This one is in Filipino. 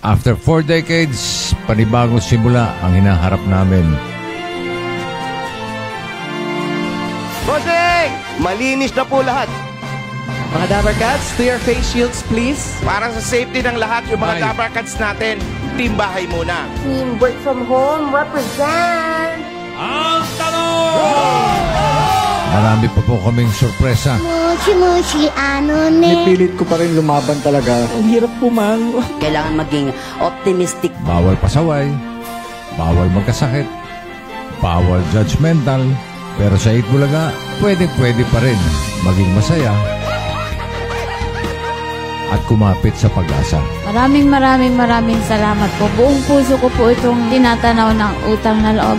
After 4 decades, panibagong simula ang hinaharap namin. Bossing! Malinis na po lahat. Mga Dabber Cats, to your face shields, please. Para sa safety ng lahat, yung mga Ay. Dabber Cats natin, team bahay muna. Team Work From Home represent. Marami pa po kaming sorpresa. Mushi, ano ne? Pilit ko pa rin lumaban talaga. Ang hirap pumango. Kailangan maging optimistic. Bawal pasaway, bawal magkasakit, bawal judgmental. Pero sa 8 Bulaga, pwede pa rin maging masaya at kumapit sa pag-asa. Maraming salamat po. Buong puso ko po itong tinatanaw ng utang na loob.